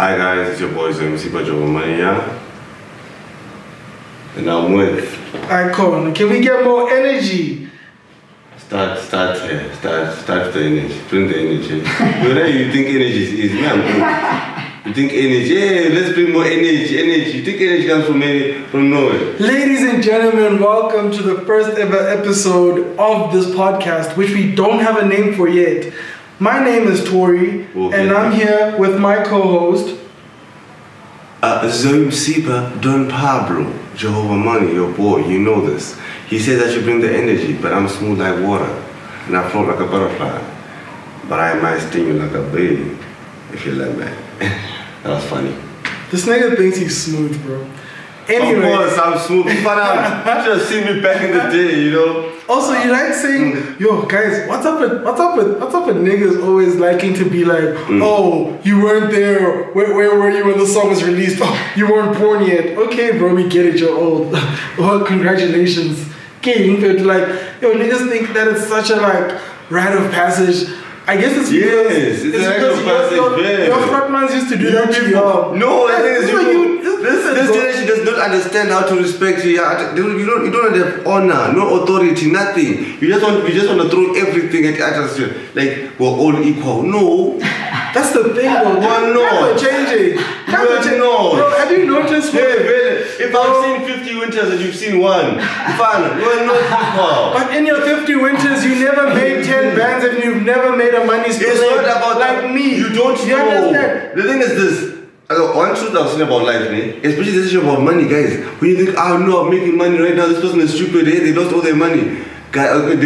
Hi guys, it's your boy MC Bajomania. And I'm with Icon. Can we get more energy? Start here. Start the energy. Bring the energy. Whether you think energy is easy, I'm good. You think energy, let's bring more energy. You think energy comes from nowhere. Ladies and gentlemen, welcome to the first ever episode of this podcast, which we don't have a name for yet. My name is Tori, and I'm here with my co-host Zoe Sipa Don Pablo, Jehovah Money, your boy, you know this. He says I should bring the energy, but I'm smooth like water, and I float like a butterfly. But I might sting you like a bee, if you like that. That was funny. This nigga thinks he's smooth, bro. Anyway. Of course, I'm smooth. You should have seen me back in the day, you know. Also, you like saying, yo, guys, what's up with niggas always liking to be like, oh, you weren't there. Where were you when the song was released? Oh, you weren't born yet. Okay, bro, we get it. You're old. Well, congratulations. Okay, like, yo, niggas think that it's such a like rite of passage. I guess it's because your frontmans used to do that to you. No, I think it's this generation does not understand how to respect you. You don't have honor, no authority, nothing. You just want to throw everything at us. Like we're all equal. No. That's the thing, bro. Why not? Never changing. No. Bro, have you noticed? If I've seen 50 winters and you've seen one, fine, we're not equal. But in your 50 winters, you never made 10 bands and you've never made a money split. It's not about like that. me. You don't know. Understand? The thing is this. One truth I've seen about life, especially this issue about money, guys. When you think, oh no, I'm making money right now, this person is stupid, they lost all their money. Guys, you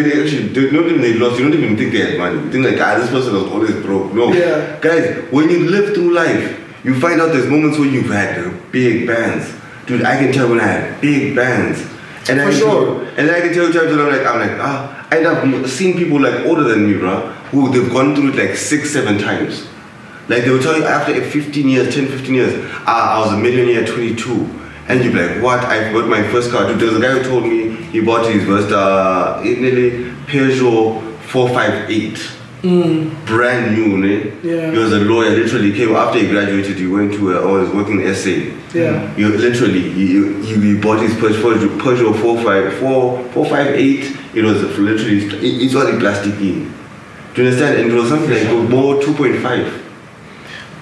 don't even think they had money. You think like, this person was always broke. No. Yeah. Guys, when you live through life, you find out there's moments where you've had big bands. Dude, I can tell when I had big bands. And I can tell times when I'm like, I've seen people like older than me, bro, who they've gone through it like 6-7 times. Like they will tell you after 10, 15 years, I was a millionaire at 22. And you'll be like, what? I bought my first car. Dude, there's a guy who told me he bought his first Peugeot 458. Brand new, Yeah. He was a lawyer, literally came after he graduated, he went to was working SA. Yeah. He bought his Peugeot 458. It was literally, it was a plastic in. Do you understand? And it was something like more 2.5.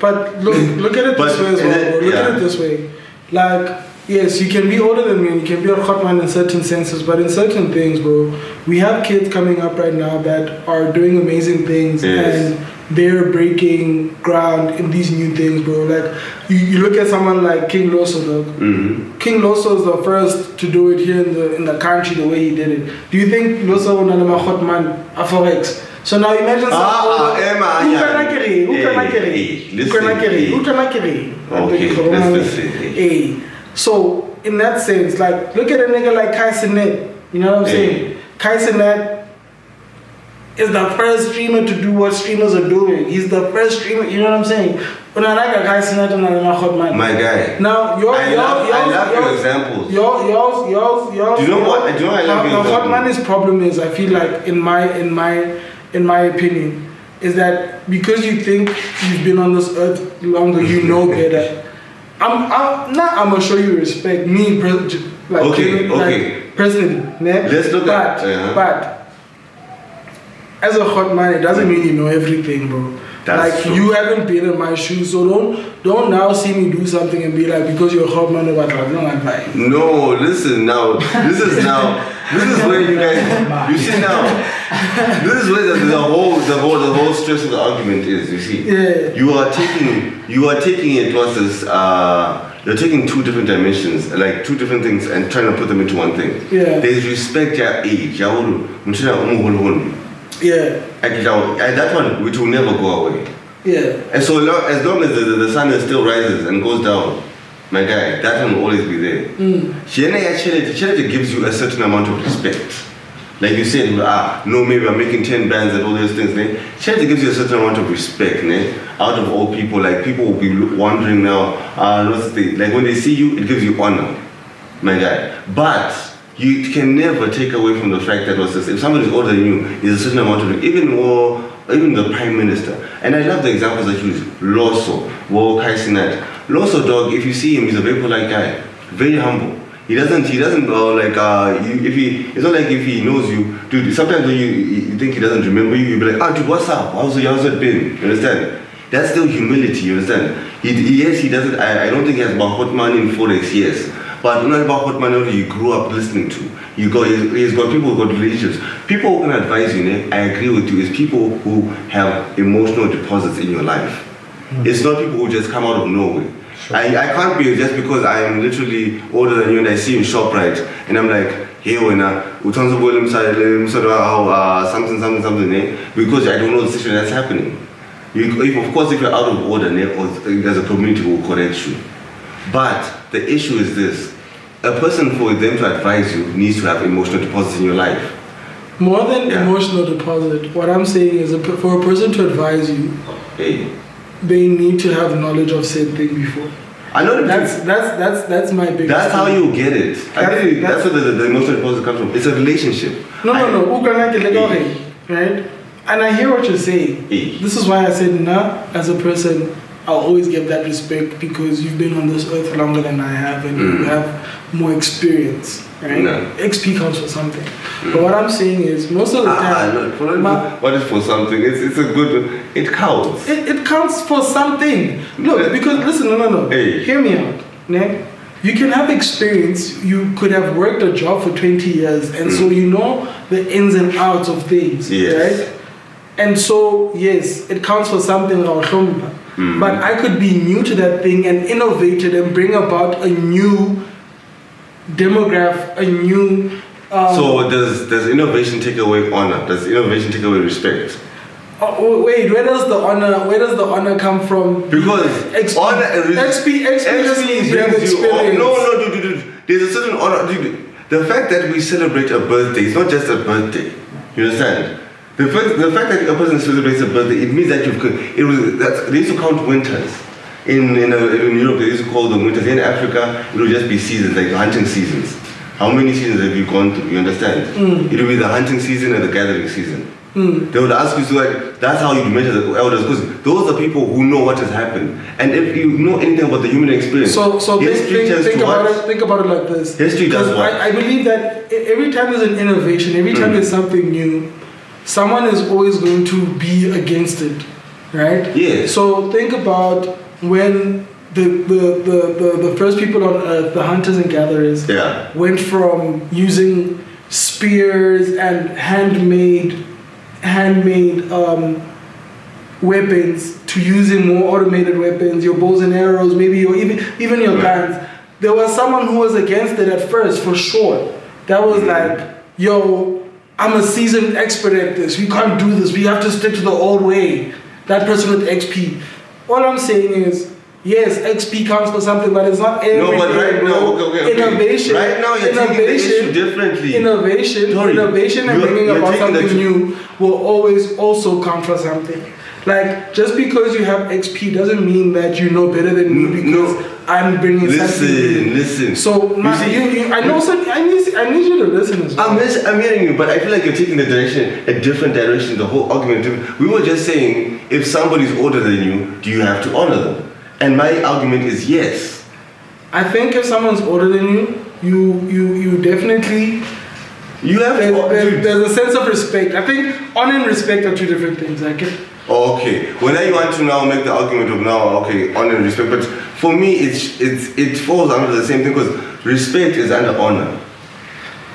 But look at it this way as well, bro. Look at it this way. Like, yes, you can be older than me and you can be a hot man in certain senses, but in certain things, bro, we have kids coming up right now that are doing amazing things and they're breaking ground in these new things, bro. Like, you look at someone like King Loso, dog. Mm-hmm. King Loso is the first to do it here in the country the way he did it. Do you think Loso will not be a hot man a forex? So now imagine someone So in that sense, like look at a nigga like Kai Cenat, you know what I'm saying? Kai Cenat is the first streamer to do what streamers are doing. He's the first streamer, you know what I'm saying? When I like a Kai Cenat and I'm a hot man. My guy. Now I love your examples. Do you know what? I love your hot man's problem is, I feel like in my opinion, is that because you think you've been on this earth longer, you know better. I'm gonna show you respect. Me, personally. Let's look But as a hot man, it doesn't mean you know everything, bro. That's true. You haven't been in my shoes, so don't now see me do something and be like, because you're a hot man, what I'm not like. No, listen now. This is where you guys. You see now. This is where the whole stress of the argument is. You see. Yeah. You are taking it versus you're taking two different dimensions, like two different things, and trying to put them into one thing. Yeah. There's respect your age. Yeah. And that one, which will never go away. Yeah. And so as long as the sun still rises and goes down, my guy, that one will always be there. Charity gives you a certain amount of respect. Like you said, no, maybe I'm making 10 bands and all those things. Charity gives you a certain amount of respect out of all people. Like people will be wondering now, like when they see you, it gives you honor, my guy. But you can never take away from the fact that if somebody is older than you, there's a certain amount of, even more even the Prime Minister. And I love the examples that you use. Loso, Wo Kai Sinat. Loso, dog, if you see him, he's a very polite guy, very humble. He doesn't it's not like if he knows you, dude, sometimes when you think he doesn't remember you, you'll be like, dude, what's up? How's it been? You understand? That's still humility, you understand? Yes, he doesn't, I don't think he has hot money in Forex, yes. But not about hot money you grew up listening to. He's got people who got relationships. People who can advise you, I agree with you, is people who have emotional deposits in your life. Mm-hmm. It's not people who just come out of nowhere. Sure. I can't be just because I am literally older than you and I see you in ShopRite and I'm like, hey, something, because I don't know the situation that's happening. Of course, if you're out of order, or as a community will correct you. But the issue is this: a person, for them to advise you, needs to have emotional deposits in your life. More than emotional deposit, what I'm saying is, for a person to advise you, they need to have knowledge of said thing before. I know that's my big. That's how you get it. That's where the emotional deposit comes from. It's a relationship. No. Right? And I hear what you're saying. This is why I said, as a person, I'll always give that respect because you've been on this earth longer than I have and you have more experience, right? No. XP counts for something. But what I'm saying is, most of the time... what is for something? It's a good... It counts. It counts for something. Look, because, listen, no. Hey. Hear me out, né? You can have experience, you could have worked a job for 20 years, and so you know the ins and outs of things, right? And so, yes, it counts for something, but I could be new to that thing and innovate it and bring about a new demographic, a new... so does innovation take away honor? Does innovation take away respect? Wait, where does the honor come from? Because honor, XP just means you have experience. No, dude. There's a certain honor. Dude, the fact that we celebrate a birthday is not just a birthday. You understand? The fact that a person celebrates a birthday, it means that they used to count winters. In Europe, they used to call them winters. In Africa, it would just be seasons, like hunting seasons. How many seasons have you gone through? You understand? It will be the hunting season and the gathering season. They would ask you, that's how you measure the elders, because those are people who know what has happened. And if you know anything about the human experience, so think about it like this. History does what? I believe that every time there's an innovation, every time there's something new, someone is always going to be against it, right? Yeah. So think about when the first people on Earth, the hunters and gatherers, went from using spears and handmade weapons to using more automated weapons, your bows and arrows, maybe even your guns. There was someone who was against it at first, for sure. That was like, yo, I'm a seasoned expert at this. We can't do this. We have to stick to the old way. That person with XP. All I'm saying is, yes, XP counts for something, but it's not everything. No, but right now, okay. Innovation. Right now, you're taking the issue differently. Innovation and bringing about something new will always also count for something. Like, just because you have XP doesn't mean that you know better than me because I'm bringing something new. Listen. So, I need you to listen as well. I'm hearing you, but I feel like you're taking a different direction, the whole argument. We were just saying, if somebody's older than you, do you have to honor them? And my argument is yes. I think if someone's older than you definitely... There's a sense of respect. I think honor and respect are two different things. Okay. Well, you want to now make the argument of honor and respect, but for me, it falls under the same thing because respect is under honor.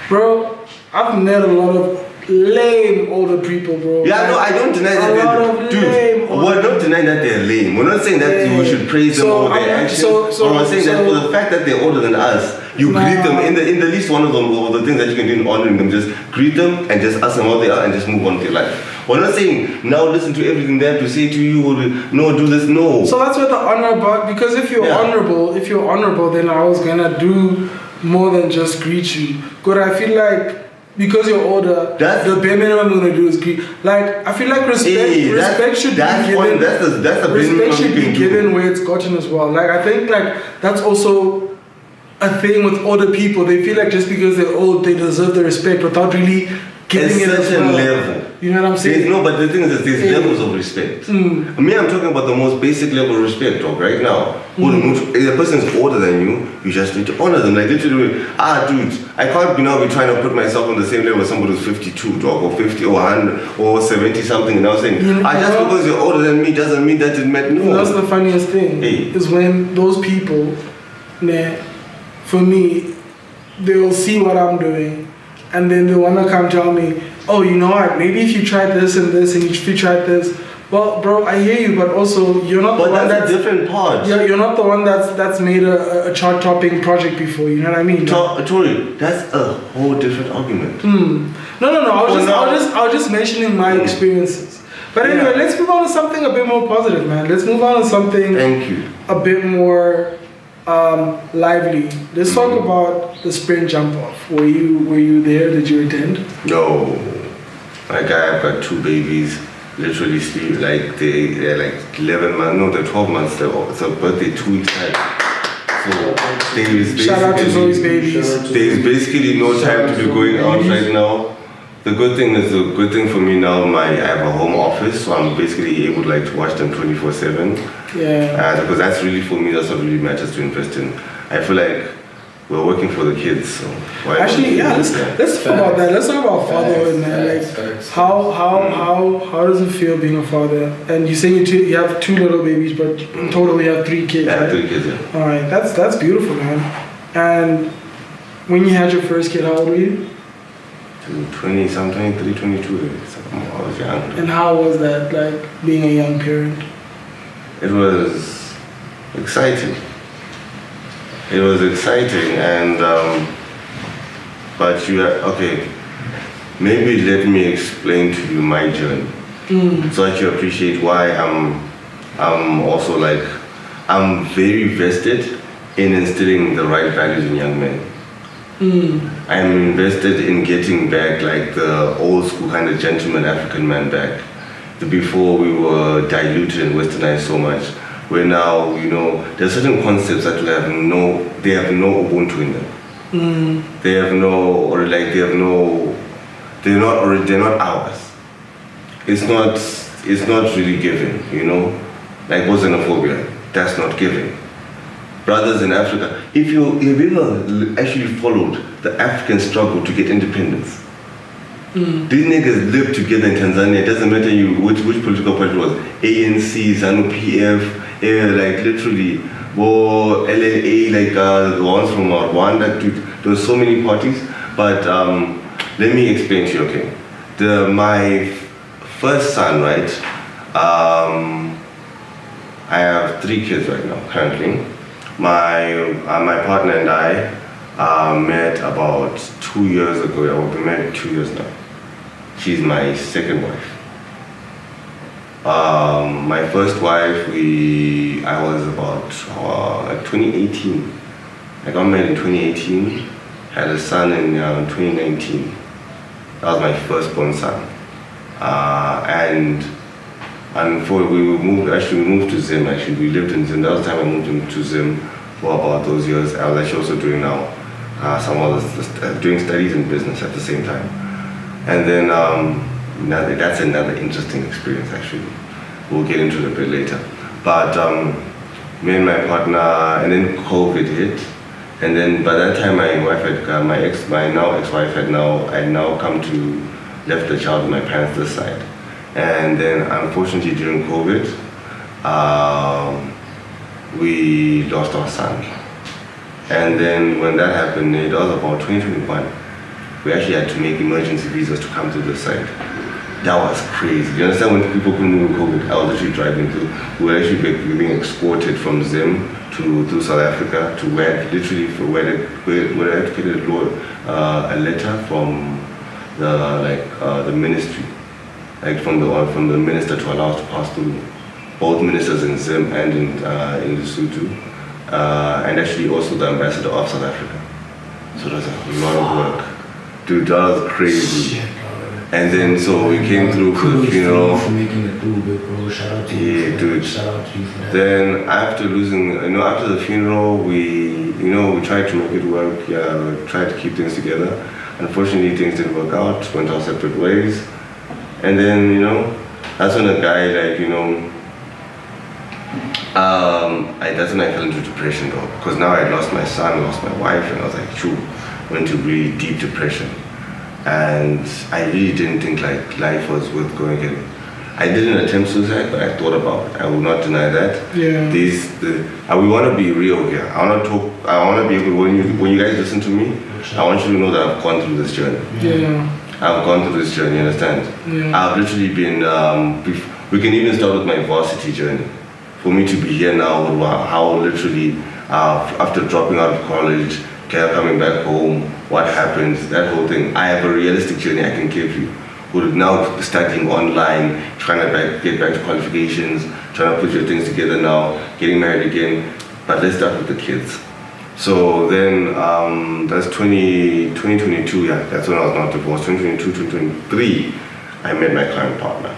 Bro, I've met a lot of lame older people, bro. Yeah, no, I don't deny that we're not denying that they're lame. We're not saying that we should praise them or their actions. We're saying that for the fact that they're older than us, you greet them in the least one of them, or the things that you can do in honoring them, just greet them and just ask them how they are and just move on with your life. We're not saying now listen to everything they have to say to you or no, do this, no. So that's what the honor about, because if you're honorable, then I was gonna do more than just greet you. But I feel like because you're older, the bare minimum I'm gonna do is greet. Like, I feel like respect should be given where it's gotten as well. Like, I think that's also a thing with older people. They feel like just because they're old, they deserve the respect without really giving it a certain level. You know what I'm saying? But the thing is that there's levels of respect. Me, I'm talking about the most basic level of respect, dog, right now. If a person's older than you just need to honor them. Like, literally, dude, I can't be trying to put myself on the same level as somebody who's 52, dog, or 50, or 100, or 70 something. And I was saying, just because you're older than me doesn't mean that it meant no. That's the funniest thing, is when those people, for me, they'll see what I'm doing, and then they want to come tell me, oh, you know what, maybe if you tried this and this, and if you tried this, well, bro, I hear you, but also, you're not the one that's... a different part. Yeah, you're not the one that's made a chart-topping project before, you know what I mean? Tori, that's a whole different argument. No, I was just mentioning my experiences. But anyway, let's move on to something a bit more positive, man. Let's move on to something a bit more lively. Let's talk about the sprint jump off. Were you there? Did you attend? No. Like, I've got 2 babies. Literally sleep like they're like 11 months. No, they're 12 months. It's a birthday 2 weeks time. So there's shout out to those babies. There's basically no time to be going out right now. The good thing for me now, I have a home office, so I'm basically able to watch them 24/7. Yeah. Because that's really, for me, that's what really matters to invest in. I feel like we're working for the kids, so why let's talk about that. Let's talk about fatherhood, man. How does it feel being a father? And you say you have 2 little babies, but in total you have 3 kids. Yeah, right? 3 kids. Yeah. All right, that's beautiful, man. And when you had your first kid, how old were you? 23, 22. I was young. And how was that, being a young parent? It was exciting. And but maybe let me explain to you my journey, so that you appreciate why I'm also I'm very vested in instilling the right values in young men. I'm invested in getting back the old school kind of gentleman African man back. Before we were diluted and westernized so much, where now, there's certain concepts that they have no Ubuntu in them. They're not ours. It's not really given, like xenophobia, that's not given. Brothers in Africa, have you ever actually followed the African struggle to get independence? These niggas live together in Tanzania. It doesn't matter which political party it was. ANC, ZANU-PF, literally, or LLA, the ones from Rwanda. Dude, there were so many parties. But let me explain to you, okay? My first son, right? I have 3 kids right now, currently. My partner and I met about 2 years ago. We've been married 2 years now. She's my second wife. My first wife, I was about 2018. I got married in 2018, had a son in 2019. That was my firstborn son. And we moved to Zim. Actually, we lived in Zim. That was the time I moved into Zim for about those years. I was actually also doing doing studies in business at the same time. And then that's another interesting experience. Actually, we'll get into it a bit later. But me and my partner, and then COVID hit. And then by that time, my wife had my now ex-wife had left the child with my parents this side. And then unfortunately during COVID, we lost our son. And then when that happened, it was about 2021. We actually had to make emergency visas to come to this side. That was crazy. You understand, when people couldn't move COVID, I was actually driving through. We were actually being exported from Zim through South Africa to where I had to get a letter from the ministry, from the minister to allow us to pass through, both ministers in Zim and in Lesotho, and actually also the ambassador of South Africa. So that's a lot of work. Dude, that was crazy. Shit, and then so we came through for the funeral. For making it through, bro. Shout out to you. Yeah, dude. Shout out to you for that. Then after the funeral, we tried to make it work. Yeah, we tried to keep things together. Unfortunately, things didn't work out. Went our separate ways. And then, you know, that's when a guy, like, you know, that's when I fell into depression though, because now I lost my son, lost my wife, and I was like, shoo, went to really deep depression. And I really didn't think like life was worth going in. I didn't attempt suicide, but I thought about it. I will not deny that. Yeah. We want to be real here. I want to talk. I want to be able. When you guys listen to me, I want you to know that I've gone through this journey. Yeah. I've gone through this journey. You understand? Yeah. I've literally been. We can even start with my varsity journey. For me to be here now, how literally after dropping out of college, coming back home, what happened, that whole thing. I have a realistic journey I can give you. Who now studying online, trying to get back to qualifications, trying to put your things together now, getting married again. But let's start with the kids. So then, that's 2022, yeah, that's when I was not divorced. 2022, 2023, I met my current partner.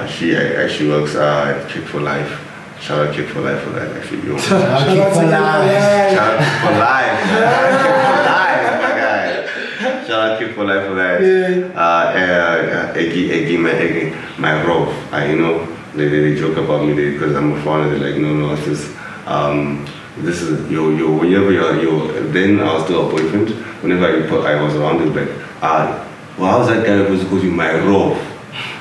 She actually works at Kick for Life. Shout out Kick for Life for that, actually. Yo. Shout out Kick for Life. Shout out Kick for Life. Kick for Life, my guy. Shout out Kick for Life for that. My role. You know, they joke about me because I'm a foreigner. They're like, no, it's just, this is whenever you're, then I was still a boyfriend. Whenever I was around, they were like, well, how's that guy supposed to call you my role?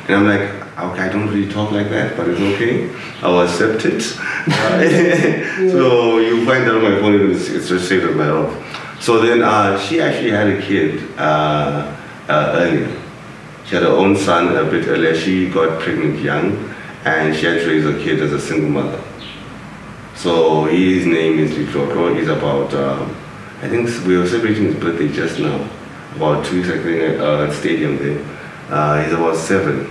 And I'm like, okay, I don't really talk like that, but it's okay. I'll accept it. So you find that on my phone, it's just saved as my role. So then she actually had a kid earlier. She had her own son a bit earlier. She got pregnant young, and she had to raise a kid as a single mother. So his name is Litlotlo. He's about, I think we were celebrating his birthday just now, about 2 weeks ago at stadium there. He's about 7,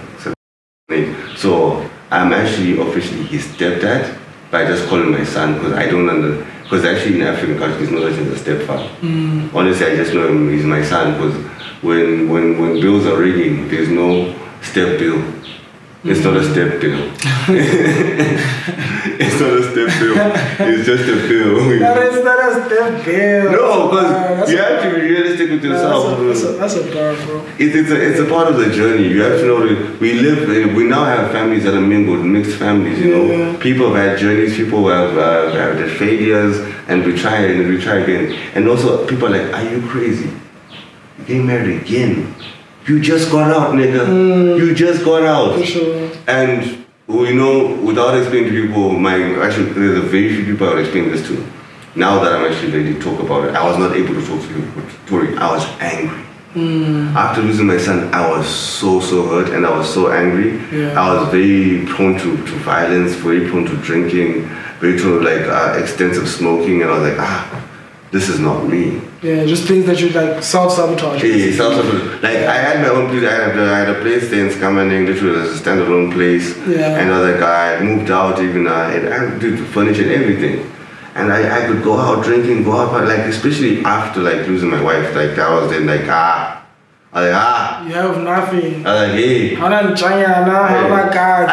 8. So I'm actually officially his stepdad, but I just call him my son because I don't because actually in African culture there's no such thing as a stepfather. Honestly, I just know him, he's my son because when bills are ringing, there's no step bill. It's not a step bill. It's not a step bill. It's just a bill. It's not a step bill. No, because you have to be realistic with yourself. That's a bar, bro. It's a part of the journey. You have to know that we now have families that are mingled, mixed families, you know. People have had journeys, people have had failures, and we try again. And also, people are like, are you crazy? You're getting married again. You just got out, nigga. You just got out. For sure. And you know, without explaining to people, there's a very few people I would explain this to. Now that I'm actually ready to talk about it, I was not able to talk to people. I was angry. After losing my son, I was so hurt and I was so angry. Yeah. I was very prone to violence, very prone to drinking, very prone to extensive smoking, and I was like, this is not me. Yeah, just things that you like self-sabotage. Yeah, self-sabotage. Like I had my own place. I had a place there in Skamaning, literally as a standalone place. Yeah. And I was like, I moved out even. I did furniture and everything. And I could go out drinking, go out, but especially after losing my wife, I was then You have nothing. I was like, hey. I'm not China now. Oh my God.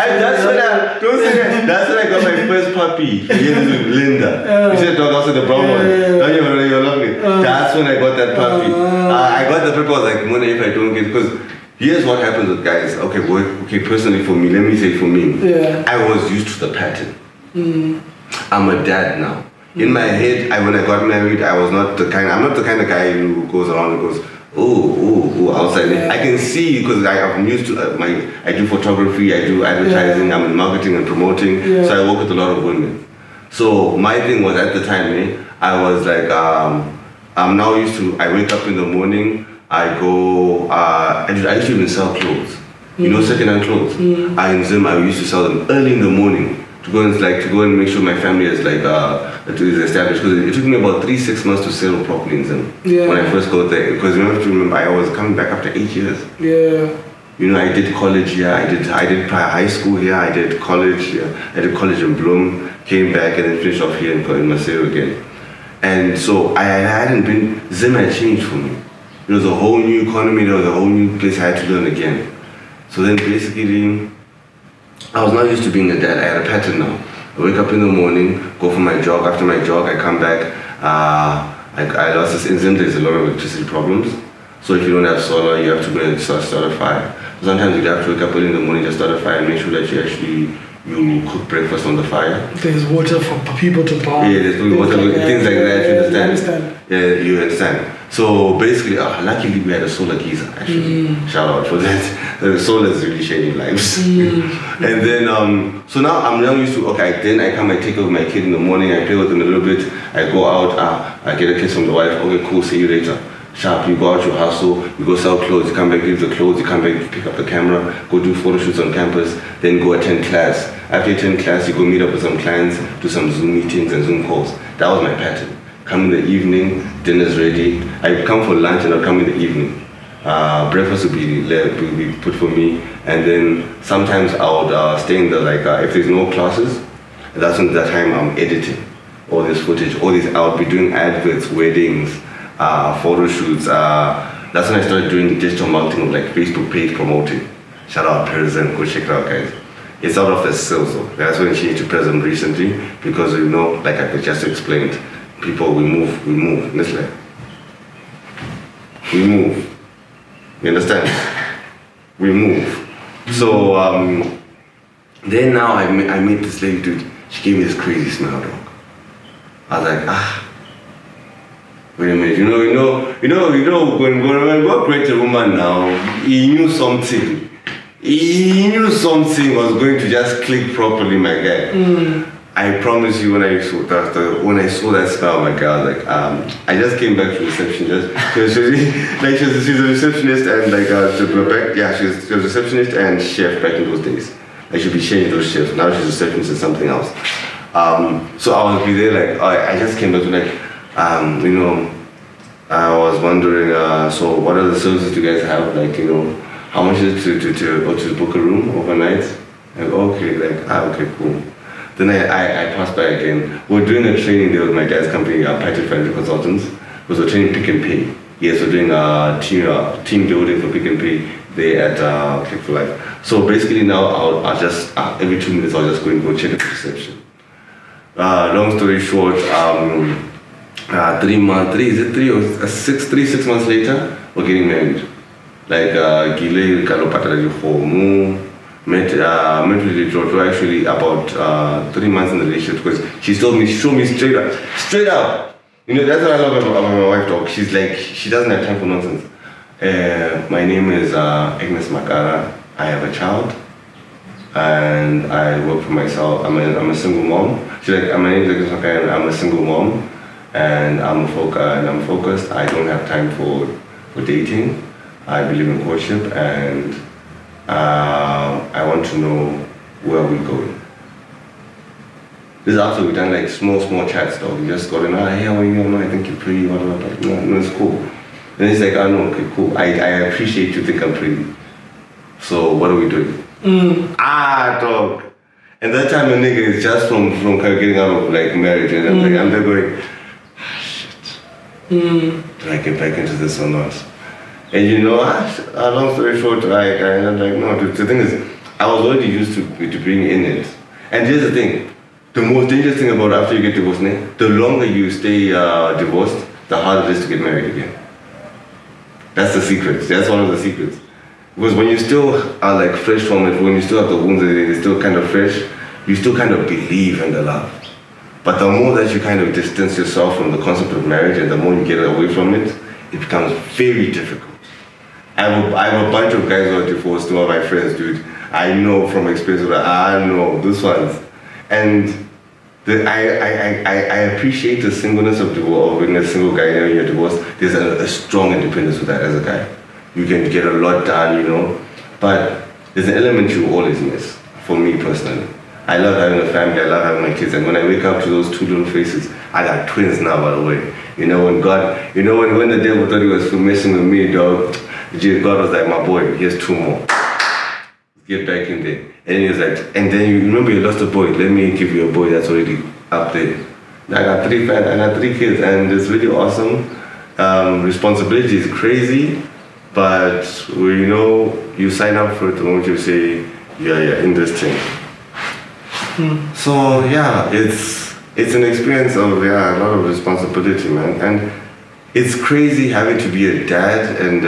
Don't say that. That's when I got my first puppy. Linda. You said dog, also the brown one. You're lovely. That's when I got that puppy. I got the puppy. I was like, Mona, if I don't get, because here's what happens with guys. Okay, personally for me, let me say for me. Yeah. I was used to the pattern. I'm a dad now. In my head, when I got married, I'm not the kind of guy who goes around and goes, outside. Yeah. I can see because I'm used to I do photography, I do advertising, I'm in marketing and promoting, so I work with a lot of women. So my thing was at the time, I was like, I'm now used to, I wake up in the morning, I go, I used to even sell clothes, you know, second-hand clothes. I used to sell them early in the morning. To go and make sure my family is is established, because it took me about 3-6 months to settle properly in Zim when I first got there, because you have to remember I was coming back after 8 years. You know, I did college here, I did high school here, I did college here, I did college in Bloom, came back and then finished off here in Maseru again. And so I hadn't been, Zim had changed for me. There was a whole new economy, there was a whole new place I had to learn again. So then basically, I was not used to being a dad. I had a pattern now. I wake up in the morning, go for my jog. After my jog, I come back. I lost this incident. There's a lot of electricity problems. So if you don't have solar, you have to go and start a fire. Sometimes you'd have to wake up early in the morning, just start a fire and make sure that you cook breakfast on the fire. There's water for people to bath. Yeah, there's water, things like that, you understand? Yeah, you understand. So basically, luckily we had a solar geyser, actually. Shout out for that. The solar is really changing lives. And then, so now I'm now used to, okay, then I come, I take over my kid in the morning, I play with him a little bit, I go out, I get a kiss from the wife, okay, cool, see you later. Sharp, you go out, you hustle, you go sell clothes, you come back, leave the clothes, you come back, pick up the camera, go do photo shoots on campus, then go attend class. After you attend class, you go meet up with some clients, do some Zoom meetings and Zoom calls. That was my pattern. Come in the evening, dinner's ready. I come for lunch and I'll come in the evening. Breakfast would be put for me, and then sometimes I would stay in the, if there's no classes, that's when that time I'm editing all this footage, I would be doing adverts, weddings, photo shoots. That's when I started doing digital marketing of like Facebook page promoting. Shout out Perazim, go check it out, guys. It's out of the sales though. That's when she changed to Perazim recently, because like I just explained, people, we move, listen. We move. You understand? We move. So then now I met this lady, dude. She gave me this crazy smell, dog. I was like, wait a minute, when God created a woman now, he knew something. He knew something was going to just click properly, my guy. I promise you, when I saw that smell, my God, I just came back to reception. She's a receptionist and she was receptionist and chef back in those days. Like she'd be changing those shifts. Now she's a receptionist and something else. So I would be there I just came back to I was wondering, so what are the services you guys have? How much is it to book a room overnight? Okay, cool. Then I passed by again. We're doing a training there with my dad's company, Python Financial Consultants. We're training Pick and Pay. Yes, we're doing team building for Pick and Pay there at Click for Life. So basically now I'll just, every 2 minutes I'll just go and go check at the reception. Long story short, 3 months, 6 months later, we're getting married. Gile Kalopata met with Jojo actually about 3 months in the relationship, because she showed me straight up. That's what I love about my wife, dog. She's she doesn't have time for nonsense. My name is Agnes Makara. I have a child, and I work for myself. I'm a single mom. She's like, my name is Agnes Makara, and I'm a single mom, and I'm focused. I don't have time for dating. I believe in courtship, and I want to know where we're going. This is after we've done small chats, though. We just got in, hey, how are you? I think you're pretty, whatever. No, it's cool. Then it's no, okay, cool. I appreciate you think I'm pretty. So what are we doing? Dog. And that time a nigga is just from kind of getting out of marriage, and I'm there going, shit. Do I get back into this or not? And long story short, I'm no, the thing is, I was already used to being in it. And here's the thing, the most dangerous thing about after you get divorced, the longer you stay divorced, the harder it is to get married again. That's the secret. That's one of the secrets. Because when you still are fresh from it, when you still have the wounds and they're still kind of fresh, you still kind of believe in the love. But the more that you kind of distance yourself from the concept of marriage and the more you get away from it, it becomes very difficult. I have a bunch of guys who are divorced, two of my friends, dude. I know from experience that I know this ones. And I appreciate the singleness of divorce, of being a single guy when you're divorced. There's a strong independence with that as a guy. You can get a lot done, But there's an element you always miss, for me personally. I love having a family, I love having my kids, and when I wake up to those two little faces, I got twins now, by the way. When God, when the devil thought he was messing with me, dog, God was like, my boy, here's 2 more. Get back in there. And he was like, and then you remember you lost a boy, let me give you a boy that's already up there. I got 3 kids, and it's really awesome. Responsibility is crazy, but you sign up for it the moment you say, yeah, in this thing. So yeah, it's an experience of a lot of responsibility, man. And it's crazy having to be a dad and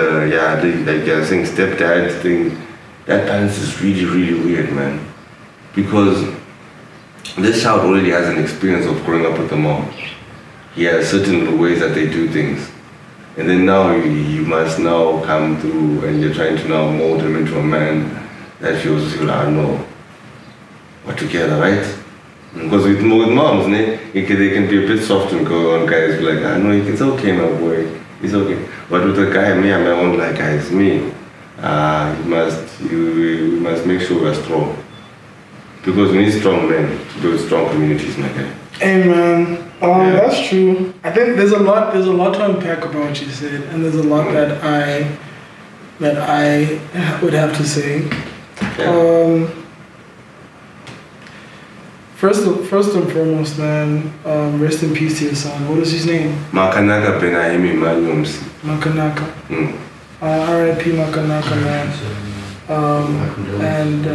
like you're saying, stepdad thing. that balance is really, really weird, man. Because this child already has an experience of growing up with a mom. He has certain ways that they do things. And then now you must now come through and you're trying to now mold him into a man that feels you like, no, we're together, right? Because with moms, they can be a bit soft and go on, guys be like, no, it's okay, my boy, it's okay. But with a guy, me, I'm my own like, guys, me, you must make sure we're strong. Because we need strong men to build strong communities, my guy. Hey man, that's true. I think there's a lot to unpack about what you said, and there's a lot that I would have to say. Yeah. First and foremost, man, rest in peace to your son. What is his name? Makanaka Benahimi Manyumsi. Makanaka. R.I.P. Makanaka, man. And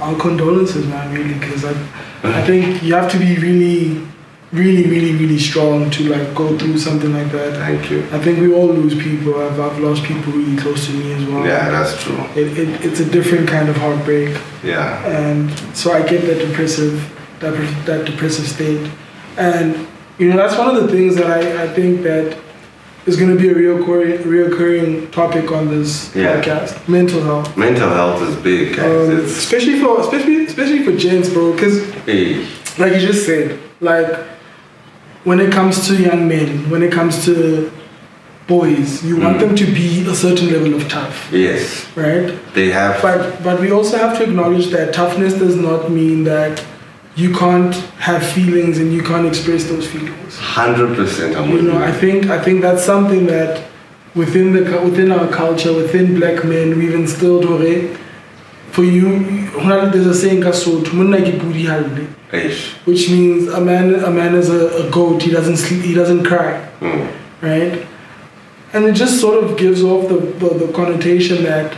our condolences, man, really, because I think you have to be really, really, really, really strong to like go through something like that. Thank you. I think we all lose people. I've lost people really close to me as well. Yeah, that's true. It's a different kind of heartbreak. Yeah. And so I get that depressive state, and that's one of the things that I think that is going to be a reoccurring topic on this podcast. Mental health. Mental health is big, guys. Especially for gents, bro. Because, like you just said, like when it comes to young men, when it comes to boys, you want them to be a certain level of tough. Yes. Right. They have. But we also have to acknowledge that toughness does not mean that you can't have feelings and you can't express those feelings. 100%. I'm with you. I think that's something that within our culture, within black men, we've instilled already. For you, there's a saying which means a man is a goat. He doesn't sleep. He doesn't cry. Right? And it just sort of gives off the connotation that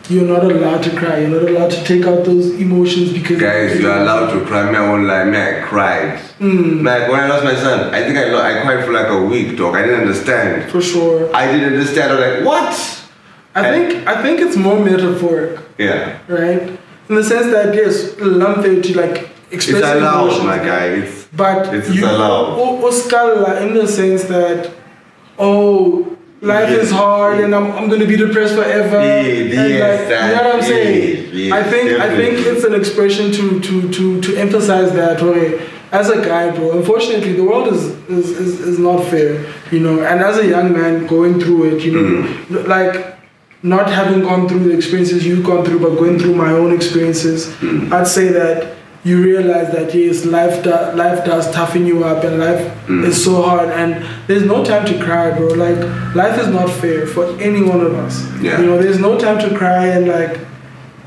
you're not allowed to cry. You're not allowed to take out those emotions because... Guys, you're allowed to cry. Me, I won't lie. Me, I cried. Like, when I lost my son, I think I cried for like a week, dog. I didn't understand. For sure. I didn't understand. I was like, what? I think it's more metaphoric. Yeah. Right? In the sense that, yes, lump to like express it's allowed, emotions. My guy. It's allowed. Or in the sense that, life is hard and I'm going to be depressed forever. You know what I'm saying? Yes, I think it's an expression to emphasize that. As a guy, bro, unfortunately the world is not fair, and as a young man going through it, like not having gone through the experiences you've gone through, but going through my own experiences, I'd say that you realize that yes, life does toughen you up, and life is so hard, and there's no time to cry, bro. Like, life is not fair for any one of us. Yeah. There's no time to cry and like,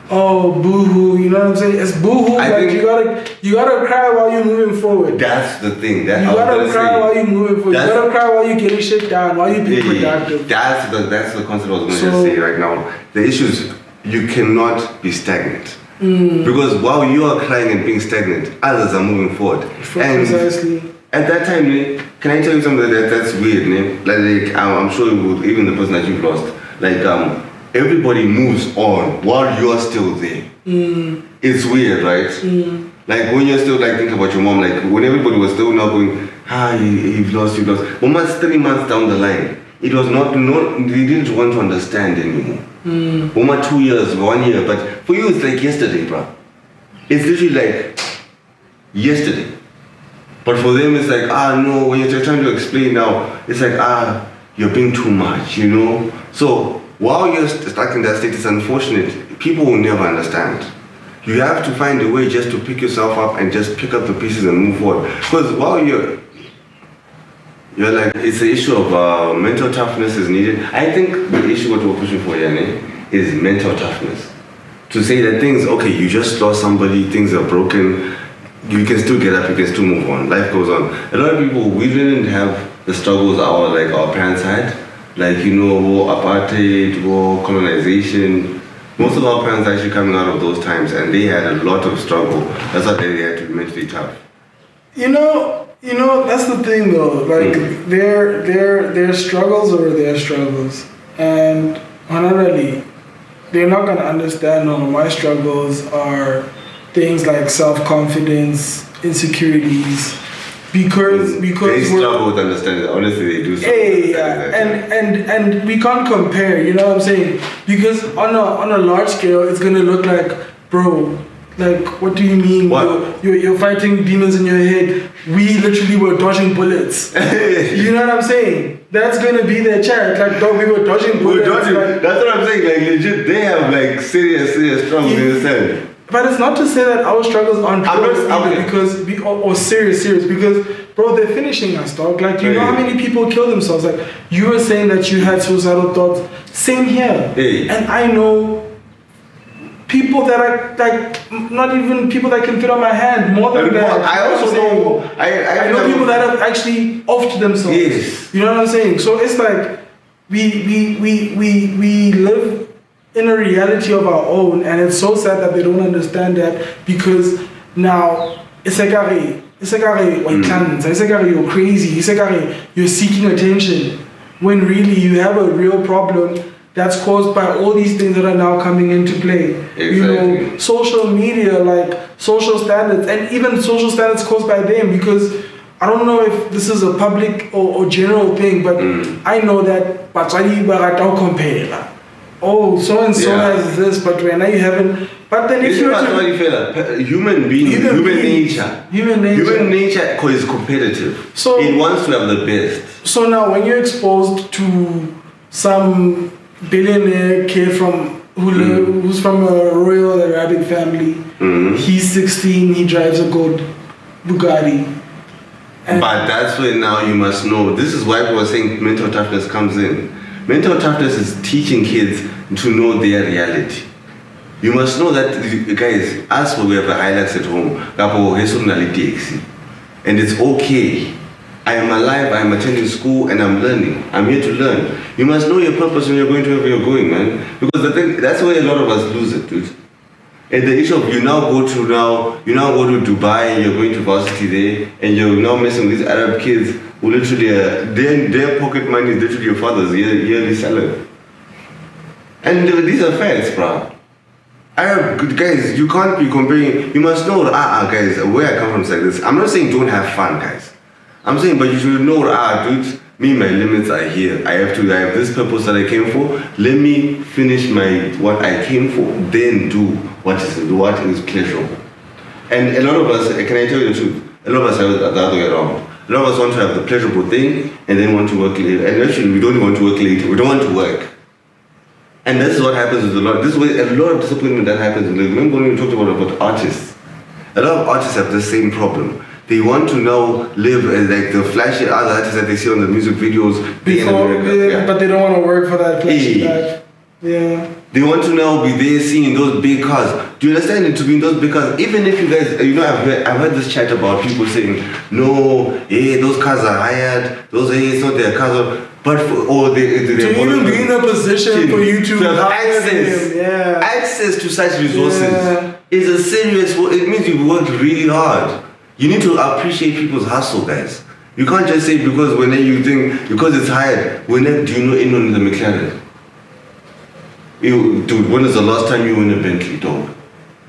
oh, boo-hoo, you know what I'm saying? It's boo-hoo, like you gotta cry while you're moving forward. That's the thing. You gotta cry while you're moving forward. You gotta cry while you're getting shit down, while you're being productive. That's the concept I was going to say right now. The issue is you cannot be stagnant. Because while you are crying and being stagnant, others are moving forward. Precisely. At that time, can I tell you something that's weird? Like I'm sure you would, even the person that you've lost, like everybody moves on while you are still there. It's weird, right? Like when you're still like thinking about your mom, like when everybody was still now going, you've lost. Almost 3 months down the line, it was not they didn't want to understand anymore. 2 years, 1 year, but for you it's like yesterday, bro. It's literally like yesterday. But for them it's like, no, when you're trying to explain now, it's like, you're being too much, So while you're stuck in that state, it's unfortunate. People will never understand. You have to find a way just to pick yourself up and just pick up the pieces and move forward. Because while you're like, it's the issue of mental toughness is needed. I think the issue what we're pushing for, Yane, is mental toughness. To say that things, you just lost somebody, things are broken, you can still get up, you can still move on, life goes on. A lot of people, we didn't have the struggles our parents had, like, war, apartheid, war, colonization. Most of our parents are actually coming out of those times, and they had a lot of struggle. That's why they had to be mentally tough. That's the thing though. Like their struggles are their struggles, and honorably, they're not gonna understand. No, my struggles are things like self-confidence, insecurities, because they struggle with understanding. Honestly, they do. Hey, and we can't compare. You know what I'm saying? Because on a large scale, it's gonna look like, bro. Like, what do you mean? You're fighting demons in your head. We literally were dodging bullets. You know what I'm saying? That's going to be their chat. Like, dog, we were dodging bullets. Like, that's what I'm saying. Like, legit, they have like serious struggles in the sense. But it's not to say that our struggles aren't serious because, bro, they're finishing us, dog. Like, you know how many people kill themselves? Like, you were saying that you had suicidal thoughts. Same here. Hey. And I know people that are like not even people that can fit on my hand, more than that. I also know I know people that have actually offed themselves. Yes. You know what I'm saying? So it's like we live in a reality of our own, and it's so sad that they don't understand that, because now it's like you're crazy, you're seeking attention, when really you have a real problem that's caused by all these things that are now coming into play. Exactly. You know, social media, like social standards, and even social standards caused by them, because I don't know if this is a public or general thing, but I know that batswadi ba rata compare. Oh, so and so has this, but when you haven't. But then if you human nature is competitive. So it wants to have the best. So now when you're exposed to some billionaire kid who's from a royal Arabic family, he's 16, he drives a gold Bugatti. But that's where now you must know, this is why people are saying mental toughness comes in. Mental toughness is teaching kids to know their reality. You must know that, guys, us we have a Hilux at home, and it's okay. I am alive, I am attending school, and I'm learning. I'm here to learn. You must know your purpose when you're going to wherever you're going, man. Because that's where a lot of us lose it, dude. And the issue of you now go to Dubai, and you're going to varsity there, and you're now messing with these Arab kids who literally, their pocket money is literally your father's yearly salary. And these are facts, bro. Guys, you can't be comparing. You must know, guys, where I come from is like this. I'm not saying don't have fun, guys. I'm saying, but you should know, dude, my limits are here. I have this purpose that I came for. Let me finish what I came for, then do what is pleasurable. And a lot of us, can I tell you the truth? A lot of us have the other way around. A lot of us want to have the pleasurable thing and then want to work later. And actually, we don't want to work later. We don't want to work. And this is what happens with a lot. This is where a lot of disappointment that happens. Remember when we talked about artists? A lot of artists have the same problem. They want to now live as like the flashy other artists that they see on the music videos. But they don't want to work for that flashy life. Yeah. They want to now be there seeing those big cars. Do you understand it? To be in those big cars, even if you guys, I've heard this chat about people saying, no, those cars are hired. It's not their cars. But they even be in a position for you to have access to such resources is a serious. It means you've worked really hard. You need to appreciate people's hustle, guys. You can't just say because because it's hired. Do you know anyone in the McLaren? Dude, when is the last time you were in a Bentley, dog?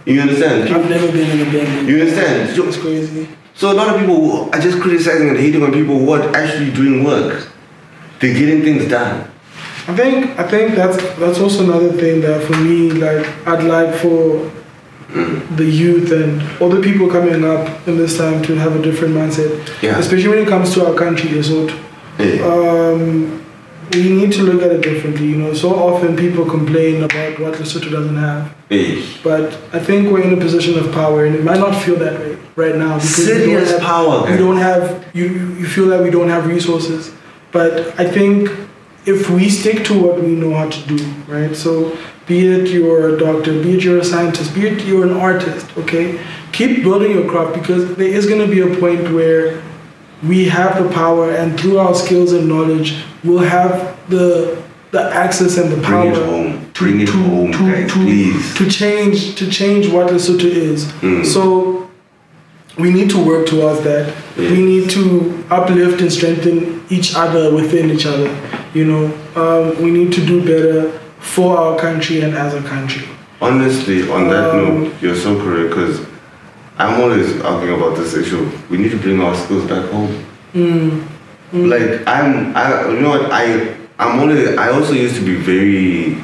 You understand? I've never been in a Bentley. You understand? It's crazy. So a lot of people are just criticizing and hating on people who are actually doing work. They're getting things done. I think that's also another thing that for me, like, I'd like for the youth and all the people coming up in this time to have a different mindset. Yeah. Especially when it comes to our country, so we need to look at it differently. So often people complain about what Lesotho doesn't have. But I think we're in a position of power, and it might not feel that way right now because serious power. We don't have you feel that we don't have resources. But I think if we stick to what we know how to do, right? So be it you're a doctor, be it you're a scientist, be it you're an artist, okay? Keep building your craft, because there is going to be a point where we have the power, and through our skills and knowledge, we'll have the access and the power to change what Lesotho is. So we need to work towards that. Yes. We need to uplift and strengthen each other within each other. We need to do better for our country and as a country. Honestly, on that note, you're so correct, because I'm always arguing about this issue. We need to bring our skills back home. Like you know what? I also used to be very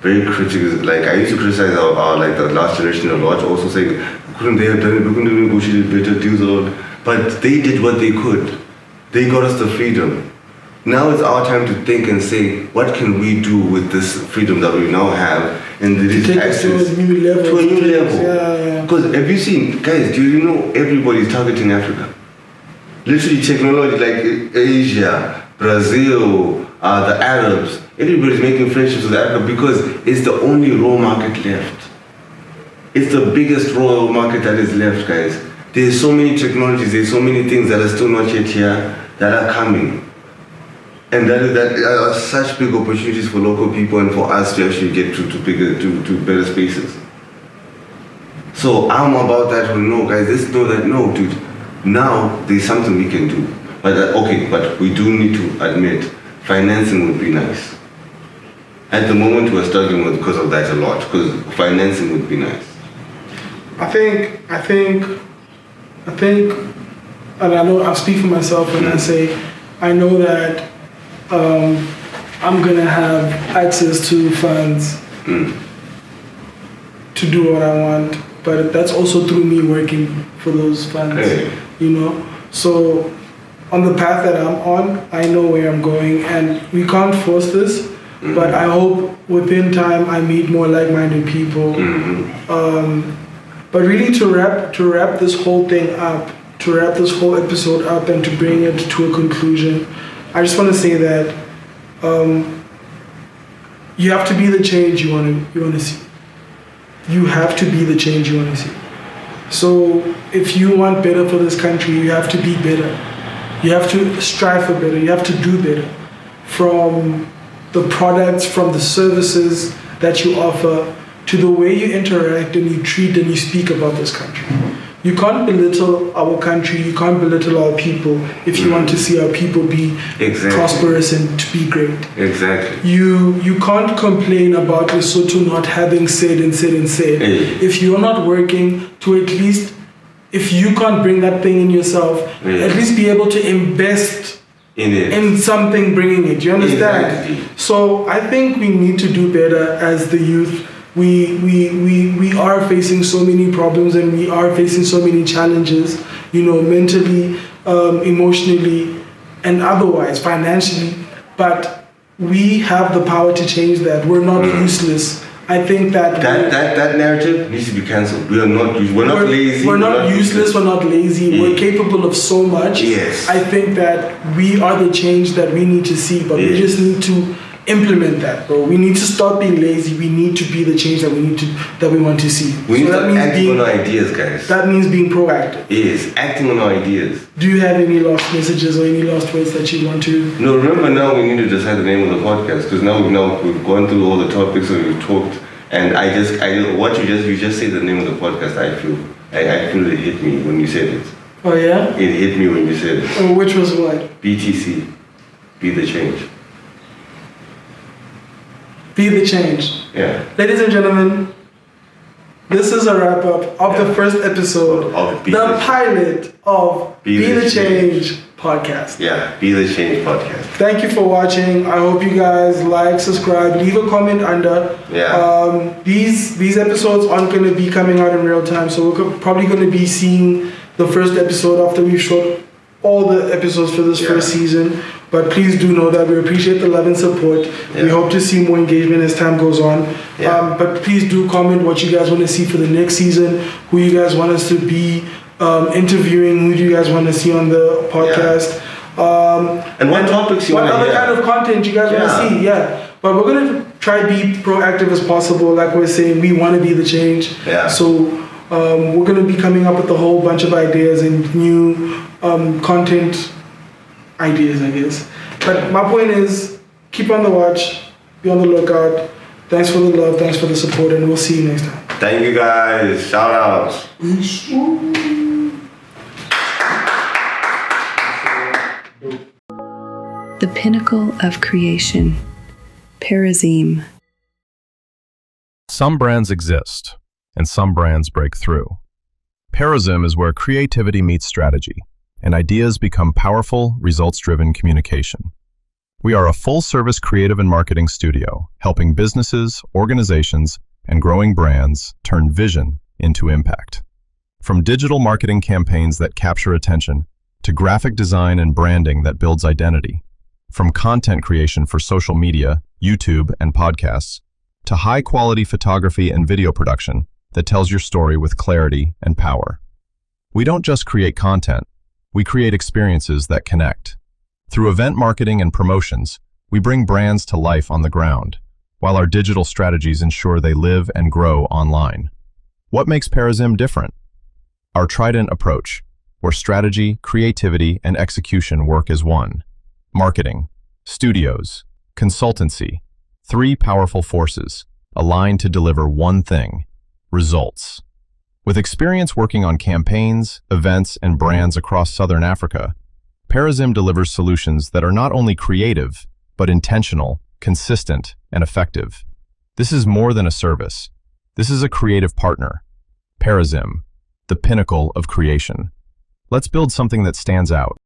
very critical. Like I used to criticize our like the last generation a lot. Also saying, couldn't they have done it? We couldn't have negotiated better deals alone. But they did what they could. They got us the freedom. Now it's our time to think and say, what can we do with this freedom that we now have and these access to a new level? Because have you seen, guys? Do you know everybody's targeting Africa? Literally, technology like Asia, Brazil, the Arabs. Everybody's making friendships with Africa because it's the only raw market left. It's the biggest raw market that is left, guys. There's so many technologies, there's so many things that are still not yet here that are coming. And that are such big opportunities for local people and for us to actually get to better spaces. So I'm about that to know, guys, let's know that, no, dude, now there's something we can do. But but we do need to admit, financing would be nice. At the moment we're struggling with because of that a lot, because financing would be nice. I think, and I know I speak for myself when I say, I know that I'm gonna have access to funds to do what I want, but that's also through me working for those funds, you know? So on the path that I'm on, I know where I'm going, and we can't force this, but I hope within time I meet more like-minded people. But really to wrap this whole thing up, to wrap this whole episode up and to bring it to a conclusion, I just want to say that you have to be the change you want to see. You have to be the change you want to see. So if you want better for this country, you have to be better. You have to strive for better. You have to do better. From the products, from the services that you offer, to the way you interact and you treat and you speak about this country. You can't belittle our country, you can't belittle our people if you want to see our people be prosperous and to be great. Exactly. You can't complain about Lesotho not having said. If you're not working to at least, if you can't bring that thing in yourself, at least be able to invest in something bringing it. You understand? Exactly. So I think we need to do better as the youth. We are facing so many problems and we are facing so many challenges, you know, mentally, emotionally, and otherwise, financially. But we have the power to change that. We're not useless. I think that narrative needs to be cancelled. We're not lazy. We're not useless. We're not lazy. We're capable of so much. Yes. I think that we are the change that we need to see, but we just need to implement that, bro. We need to stop being lazy. We need to be the change that we want to see. We need to act on our ideas, guys. That means being proactive. Yes, acting on our ideas. Do you have any last messages or any last words that you want to? No, remember now we need to decide the name of the podcast, because now we've gone through all the topics and we've talked, and you just say the name of the podcast. I feel it hit me when you said it. Oh yeah? It hit me when you said it. Oh, which was what? BTC, be the change. Be the change. Yeah. Ladies and gentlemen, this is a wrap up of the first episode of the pilot of Be the Change podcast. Yeah, Be the Change podcast. Thank you for watching. I hope you guys like, subscribe, leave a comment under. Yeah. These episodes aren't going to be coming out in real time, so we're probably going to be seeing the first episode after we've shot all the episodes for this first season. But please do know that we appreciate the love and support. Yeah. We hope to see more engagement as time goes on. Yeah. But please do comment what you guys want to see for the next season, who you guys want us to be interviewing, who do you guys want to see on the podcast. And what topics you want to hear. What other kind of content you guys want to see. But we're going to try to be proactive as possible. Like we're saying, we want to be the change. Yeah. So we're going to be coming up with a whole bunch of ideas and new content ideas, I guess. But my point is, keep on the watch, be on the lookout. Thanks for the love, thanks for the support, and we'll see you next time. Thank you guys. Shout outs. The pinnacle of creation Perazim. Some brands exist, and some brands break through. Perazim is where creativity meets strategy, and ideas become powerful, results-driven communication. We are a full-service creative and marketing studio, helping businesses, organizations, and growing brands turn vision into impact. From digital marketing campaigns that capture attention, to graphic design and branding that builds identity, from content creation for social media, YouTube, and podcasts, to high-quality photography and video production that tells your story with clarity and power. We don't just create content, we create experiences that connect. Through event marketing and promotions, we bring brands to life on the ground, while our digital strategies ensure they live and grow online. What makes Perazim different? Our trident approach, where strategy, creativity, and execution work as one. Marketing, studios, consultancy, three powerful forces, aligned to deliver one thing: results. With experience working on campaigns, events, and brands across Southern Africa, Perazim delivers solutions that are not only creative, but intentional, consistent, and effective. This is more than a service. This is a creative partner. Perazim, the pinnacle of creation. Let's build something that stands out.